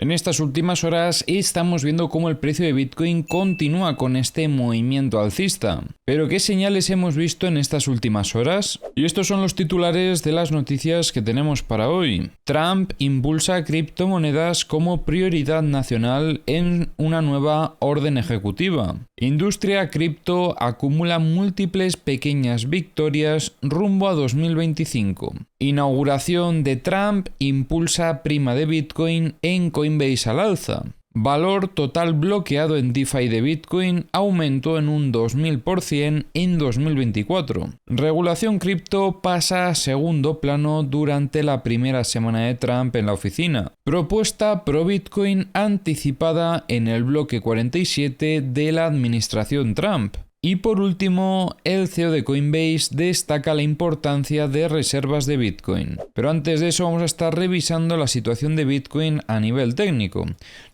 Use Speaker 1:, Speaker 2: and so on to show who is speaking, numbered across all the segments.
Speaker 1: En estas últimas horas estamos viendo cómo el precio de Bitcoin continúa con este movimiento alcista. ¿Pero qué señales hemos visto en estas últimas horas? Y estos son los titulares de las noticias que tenemos para hoy. Trump impulsa criptomonedas como prioridad nacional en una nueva orden ejecutiva. Industria cripto acumula múltiples pequeñas victorias rumbo a 2025. Inauguración de Trump impulsa prima de Bitcoin en Coinbase al alza. Valor total bloqueado en DeFi de Bitcoin aumentó en un 2000% en 2024. Regulación cripto pasa a segundo plano durante la primera semana de Trump en la oficina. Propuesta pro Bitcoin anticipada en el bloque 47 de la administración Trump. Y por último, el CEO de Coinbase destaca la importancia de reservas de Bitcoin. Pero antes de eso vamos a estar revisando la situación de Bitcoin a nivel técnico.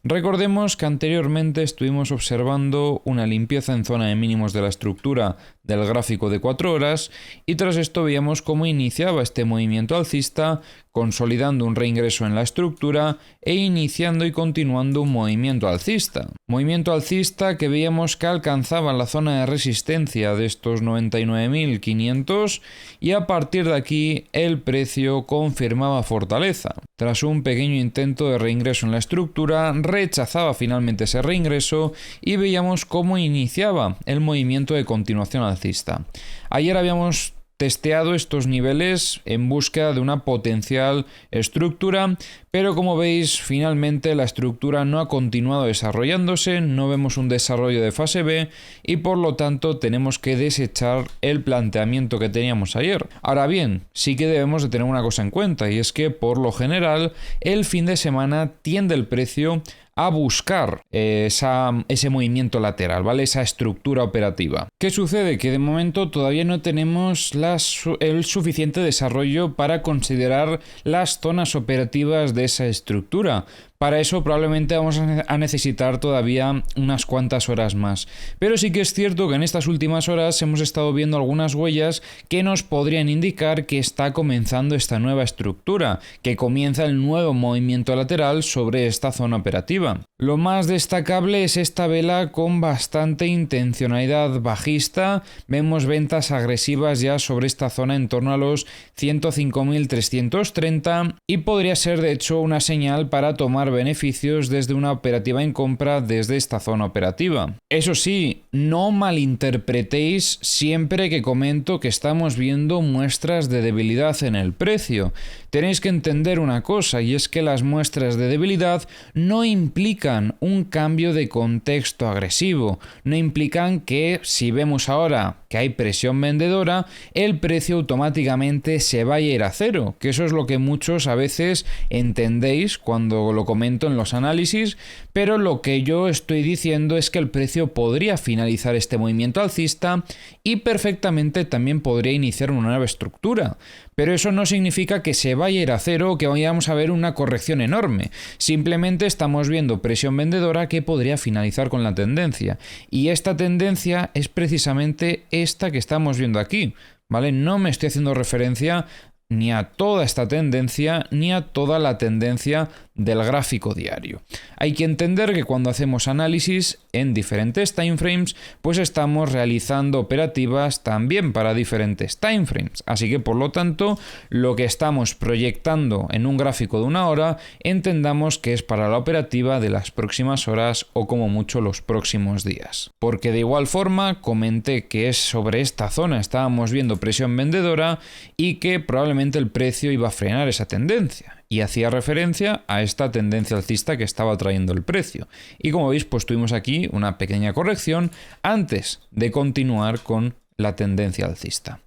Speaker 1: Recordemos que anteriormente estuvimos observando una limpieza en zona de mínimos de la estructura del gráfico de 4 horas y tras esto veíamos cómo iniciaba este movimiento alcista, consolidando un reingreso en la estructura e iniciando y continuando un movimiento alcista. Movimiento alcista que veíamos que alcanzaba la zona de resistencia de estos 99.500 y a partir de aquí el precio confirmaba fortaleza. Tras un pequeño intento de reingreso en la estructura, rechazaba finalmente ese reingreso y veíamos cómo iniciaba el movimiento de continuación alcista. Ayer habíamos testeado estos niveles en búsqueda de una potencial estructura, pero como veis finalmente la estructura no ha continuado desarrollándose, no vemos un desarrollo de fase B y por lo tanto tenemos que desechar el planteamiento que teníamos ayer. Ahora bien, sí que debemos de tener una cosa en cuenta y es que por lo general el fin de semana tiende el precio a buscar ese movimiento lateral, ¿vale? Esa estructura operativa. ¿Qué sucede? Que de momento todavía no tenemos el suficiente desarrollo para considerar las zonas operativas de esa estructura. Para eso probablemente vamos a necesitar todavía unas cuantas horas más. Pero sí que es cierto que en estas últimas horas hemos estado viendo algunas huellas que nos podrían indicar que está comenzando esta nueva estructura, que comienza el nuevo movimiento lateral sobre esta zona operativa. Lo más destacable es esta vela con bastante intencionalidad bajista. Vemos ventas agresivas ya sobre esta zona en torno a los 105.330 y podría ser de hecho una señal para tomar beneficios desde una operativa en compra desde esta zona operativa. Eso sí, no malinterpretéis siempre que comento que estamos viendo muestras de debilidad en el precio. Tenéis que entender una cosa y es que las muestras de debilidad no implican un cambio de contexto agresivo, no implican que si vemos ahora que hay presión vendedora, el precio automáticamente se vaya a ir a cero, que eso es lo que muchos a veces entendéis cuando lo comento en los análisis, pero lo que yo estoy diciendo es que el precio podría finalizar este movimiento alcista y perfectamente también podría iniciar una nueva estructura. Pero eso no significa que se vaya a ir a cero o que vayamos a ver una corrección enorme. Simplemente estamos viendo presión vendedora que podría finalizar con la tendencia. Y esta tendencia es precisamente esta que estamos viendo aquí, ¿vale? No me estoy haciendo referencia ni a toda esta tendencia ni a toda la tendencia del gráfico diario. Hay que entender que cuando hacemos análisis en diferentes timeframes, pues estamos realizando operativas también para diferentes timeframes. Así que por lo tanto, lo que estamos proyectando en un gráfico de una hora, entendamos que es para la operativa de las próximas horas o como mucho los próximos días. Porque de igual forma comenté que es sobre esta zona estábamos viendo presión vendedora y que probablemente el precio iba a frenar esa tendencia. Y hacía referencia a esta tendencia alcista que estaba trayendo el precio. Y como veis, pues tuvimos aquí una pequeña corrección antes de continuar con la tendencia alcista.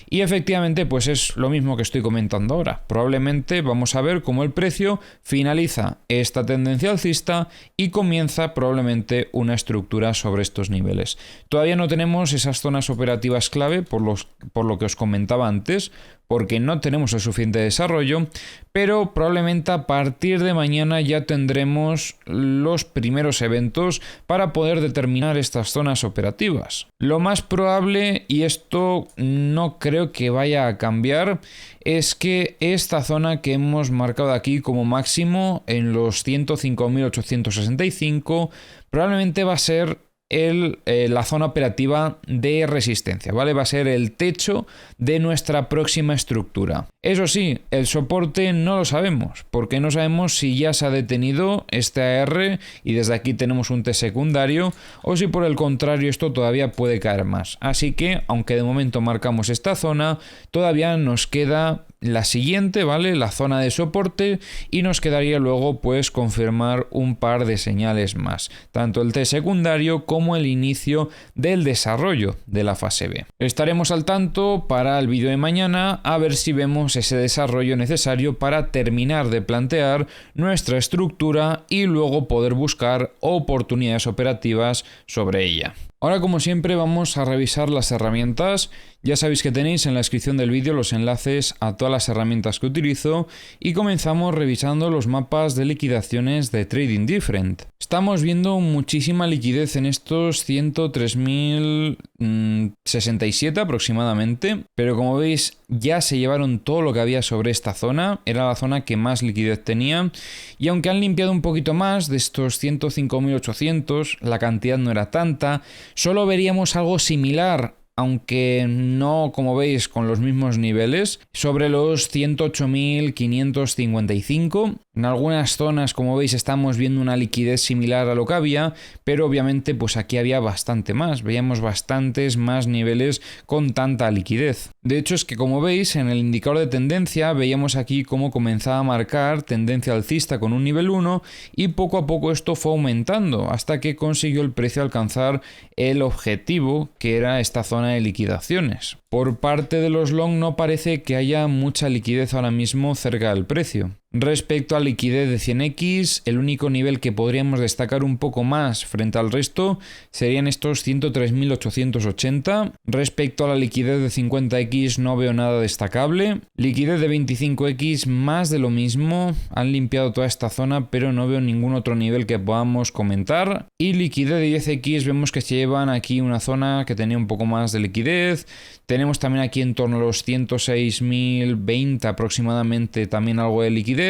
Speaker 1: Y efectivamente, pues es lo mismo que estoy comentando ahora. Probablemente vamos a ver cómo el precio finaliza esta tendencia alcista y comienza probablemente una estructura sobre estos niveles. Todavía no tenemos esas zonas operativas clave por lo que os comentaba antes, porque no tenemos el suficiente desarrollo, pero probablemente a partir de mañana ya tendremos los primeros eventos para poder determinar estas zonas operativas. Lo más probable, y esto no creo que vaya a cambiar, es que esta zona que hemos marcado aquí como máximo en los 105.865 probablemente va a ser la zona operativa de resistencia, ¿vale? Va a ser el techo de nuestra próxima estructura. Eso sí, el soporte no lo sabemos, porque no sabemos si ya se ha detenido este AR y desde aquí tenemos un T secundario, o si por el contrario esto todavía puede caer más. Así que, aunque de momento marcamos esta zona, todavía nos queda la siguiente, ¿vale? La zona de soporte, y nos quedaría luego pues confirmar un par de señales más, tanto el T secundario como el inicio del desarrollo de la fase B. Estaremos al tanto para el vídeo de mañana a ver si vemos ese desarrollo necesario para terminar de plantear nuestra estructura y luego poder buscar oportunidades operativas sobre ella. Ahora, como siempre, vamos a revisar las herramientas. Ya sabéis que tenéis en la descripción del vídeo los enlaces a todas las herramientas que utilizo, y comenzamos revisando los mapas de liquidaciones de Trading Different. Estamos viendo muchísima liquidez en estos 103.067 aproximadamente, pero como veis ya se llevaron todo lo que había sobre esta zona, era la zona que más liquidez tenía, y aunque han limpiado un poquito más de estos 105.800, la cantidad no era tanta. Solo veríamos algo similar, aunque no, como veis, con los mismos niveles, sobre los 108.555. En algunas zonas, como veis, estamos viendo una liquidez similar a lo que había, pero obviamente pues aquí había bastante más, veíamos bastantes más niveles con tanta liquidez. De hecho, es que como veis, en el indicador de tendencia veíamos aquí cómo comenzaba a marcar tendencia alcista con un nivel 1, y poco a poco esto fue aumentando hasta que consiguió el precio alcanzar el objetivo, que era esta zona de liquidaciones. Por parte de los long no parece que haya mucha liquidez ahora mismo cerca del precio. Respecto a liquidez de 100X, el único nivel que podríamos destacar un poco más frente al resto serían estos 103.880. Respecto a la liquidez de 50X no veo nada destacable. Liquidez de 25X más de lo mismo, han limpiado toda esta zona, pero no veo ningún otro nivel que podamos comentar. Y liquidez de 10X vemos que se llevan aquí una zona que tenía un poco más de liquidez. Tenemos también aquí en torno a los 106.020 aproximadamente también algo de liquidez,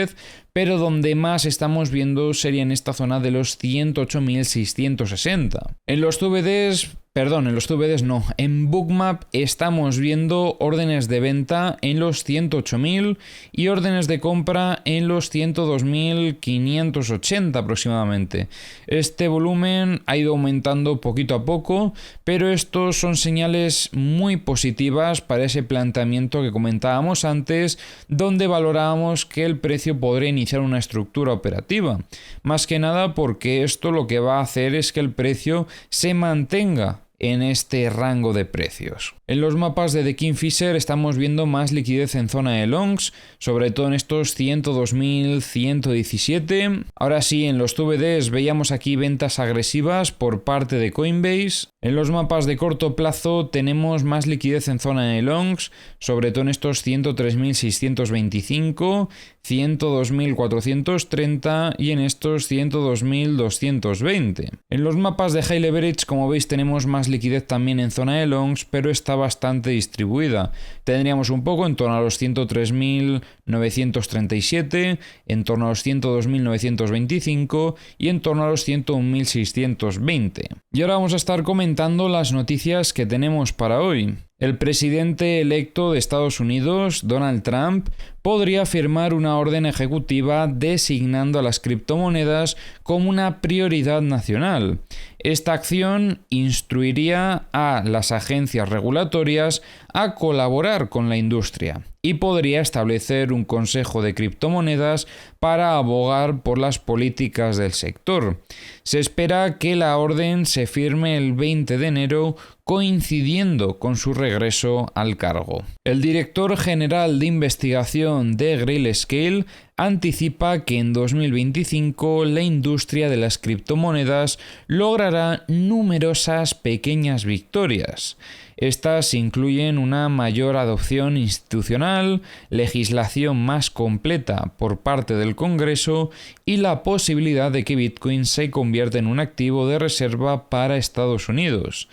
Speaker 1: pero donde más estamos viendo sería en esta zona de los 108.660. En los CVDs no, en Bookmap estamos viendo órdenes de venta en los 108.000 y órdenes de compra en los 102.580 aproximadamente. Este volumen ha ido aumentando poquito a poco, pero estos son señales muy positivas para ese planteamiento que comentábamos antes, donde valorábamos que el precio podría iniciar una estructura operativa. Más que nada porque esto lo que va a hacer es que el precio se mantenga en este rango de precios. En los mapas de The Kingfisher estamos viendo más liquidez en zona de longs, sobre todo en estos 102.117. Ahora sí, en los CVDs veíamos aquí ventas agresivas por parte de Coinbase. En los mapas de corto plazo tenemos más liquidez en zona de longs, sobre todo en estos 103.625, 102.430 y en estos 102.220. En los mapas de high leverage, como veis, tenemos más liquidez también en zona de longs, pero está bastante distribuida. Tendríamos un poco en torno a los 103.937, en torno a los 102.925 y en torno a los 101.620. Y ahora vamos a estar comentando las noticias que tenemos para hoy. El presidente electo de Estados Unidos, Donald Trump, podría firmar una orden ejecutiva designando a las criptomonedas como una prioridad nacional. Esta acción instruiría a las agencias regulatorias a colaborar con la industria y podría establecer un consejo de criptomonedas para abogar por las políticas del sector. Se espera que la orden se firme el 20 de enero coincidiendo con su regreso al cargo. El director general de investigación de Grayscale anticipa que en 2025 la industria de las criptomonedas logrará numerosas pequeñas victorias. Estas incluyen una mayor adopción institucional, legislación más completa por parte del Congreso y la posibilidad de que Bitcoin se convierta en un activo de reserva para Estados Unidos.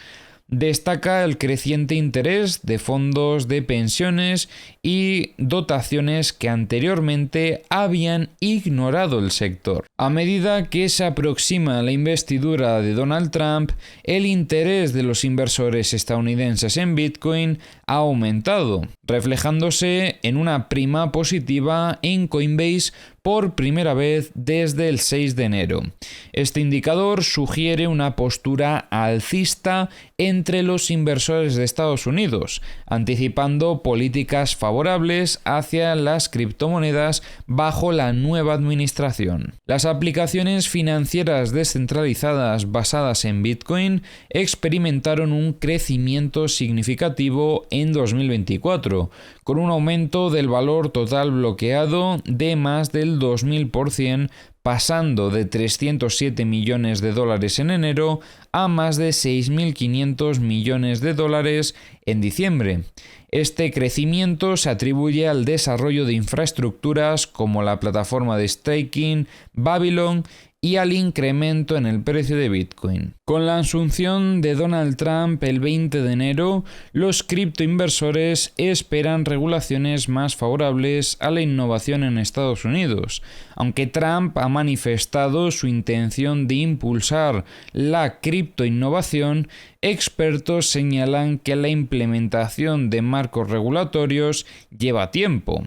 Speaker 1: Destaca el creciente interés de fondos de pensiones y dotaciones que anteriormente habían ignorado el sector. A medida que se aproxima la investidura de Donald Trump, el interés de los inversores estadounidenses en Bitcoin ha aumentado, reflejándose en una prima positiva en Coinbase por primera vez desde el 6 de enero. Este indicador sugiere una postura alcista entre los inversores de Estados Unidos, anticipando políticas favorables hacia las criptomonedas bajo la nueva administración. Las aplicaciones financieras descentralizadas basadas en Bitcoin experimentaron un crecimiento significativo en 2024, con un aumento del valor total bloqueado de más del 2000%, pasando de 307 millones de dólares en enero a más de 6.500 millones de dólares en diciembre. Este crecimiento se atribuye al desarrollo de infraestructuras como la plataforma de staking Babylon y al incremento en el precio de Bitcoin. Con la asunción de Donald Trump el 20 de enero, los criptoinversores esperan regulaciones más favorables a la innovación en Estados Unidos. Aunque Trump ha manifestado su intención de impulsar la criptoinnovación, expertos señalan que la implementación de marcos regulatorios lleva tiempo.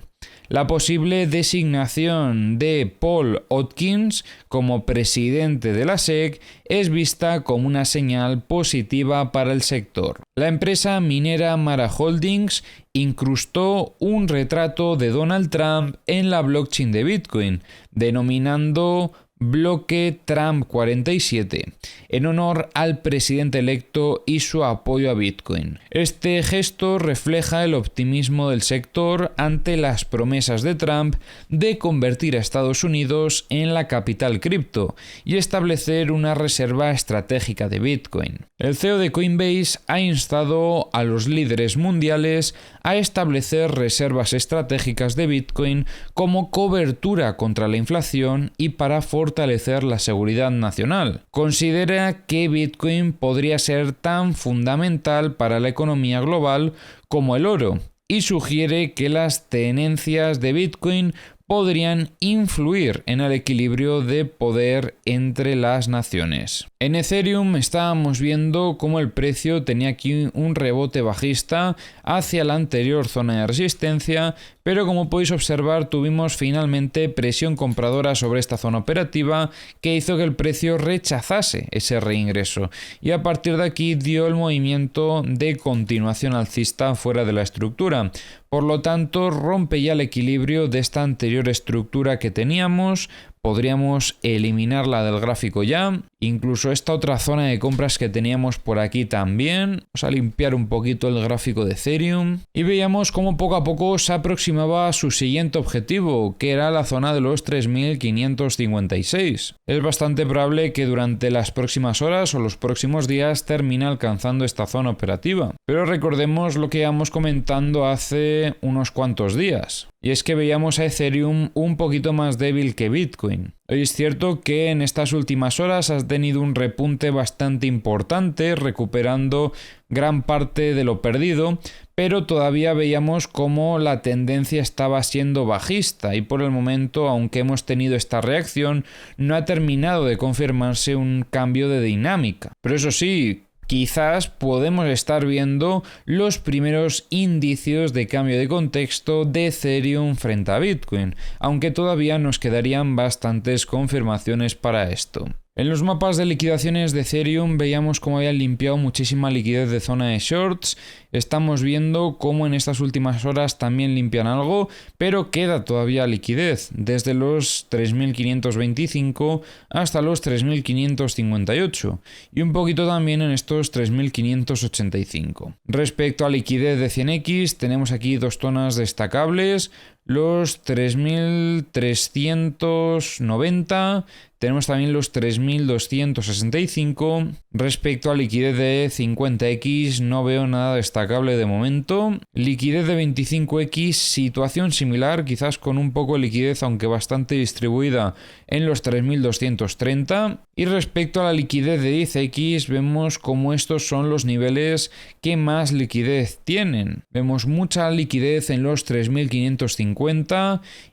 Speaker 1: La posible designación de Paul Hopkins como presidente de la SEC es vista como una señal positiva para el sector. La empresa minera Mara Holdings incrustó un retrato de Donald Trump en la blockchain de Bitcoin, denominando bloque Trump 47, en honor al presidente electo y su apoyo a Bitcoin. Este gesto refleja el optimismo del sector ante las promesas de Trump de convertir a Estados Unidos en la capital cripto y establecer una reserva estratégica de Bitcoin. El CEO de Coinbase ha instado a los líderes mundiales a establecer reservas estratégicas de Bitcoin como cobertura contra la inflación y para fortalecer la seguridad nacional. Considera que Bitcoin podría ser tan fundamental para la economía global como el oro y sugiere que las tenencias de Bitcoin podrían influir en el equilibrio de poder entre las naciones. En Ethereum estábamos viendo cómo el precio tenía aquí un rebote bajista hacia la anterior zona de resistencia, pero como podéis observar tuvimos finalmente presión compradora sobre esta zona operativa que hizo que el precio rechazase ese reingreso y a partir de aquí dio el movimiento de continuación alcista fuera de la estructura. Por lo tanto, rompe ya el equilibrio de esta anterior estructura que teníamos. Podríamos eliminarla del gráfico ya. Incluso esta otra zona de compras que teníamos por aquí también. Vamos a limpiar un poquito el gráfico de Ethereum. Y veíamos cómo poco a poco se aproximaba a su siguiente objetivo, que era la zona de los 3.556. Es bastante probable que durante las próximas horas o los próximos días termine alcanzando esta zona operativa. Pero recordemos lo que íbamos comentando hace unos cuantos días. Y es que veíamos a Ethereum un poquito más débil que Bitcoin. Hoy es cierto que en estas últimas horas has tenido un repunte bastante importante, recuperando gran parte de lo perdido, pero todavía veíamos cómo la tendencia estaba siendo bajista y por el momento, aunque hemos tenido esta reacción, no ha terminado de confirmarse un cambio de dinámica. Pero eso sí, quizás podemos estar viendo los primeros indicios de cambio de contexto de Ethereum frente a Bitcoin, aunque todavía nos quedarían bastantes confirmaciones para esto. En los mapas de liquidaciones de Ethereum veíamos cómo habían limpiado muchísima liquidez de zona de shorts. Estamos viendo cómo en estas últimas horas también limpian algo, pero queda todavía liquidez desde los 3.525 hasta los 3.558 y un poquito también en estos 3.585. Respecto a liquidez de 100x, tenemos aquí dos zonas destacables. Los 3.390, tenemos también los 3.265. Respecto a liquidez de 50x no veo nada destacable de momento. Liquidez de 25x, situación similar, quizás con un poco de liquidez aunque bastante distribuida en los 3.230. Y respecto a la liquidez de 10x vemos como estos son los niveles que más liquidez tienen. Vemos mucha liquidez en los 3.550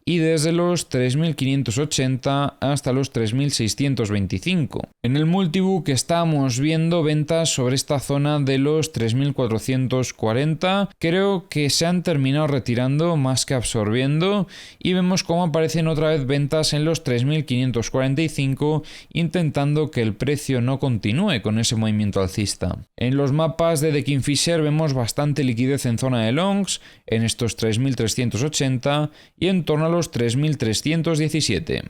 Speaker 1: y desde los 3.580 hasta los 3.625. En el multibook estamos viendo ventas sobre esta zona de los 3.440. Creo que se han terminado retirando más que absorbiendo y vemos cómo aparecen otra vez ventas en los 3.545 intentando que el precio no continúe con ese movimiento alcista. En los mapas de The Kingfisher vemos bastante liquidez en zona de longs en estos 3.380 y en torno a los 3.317.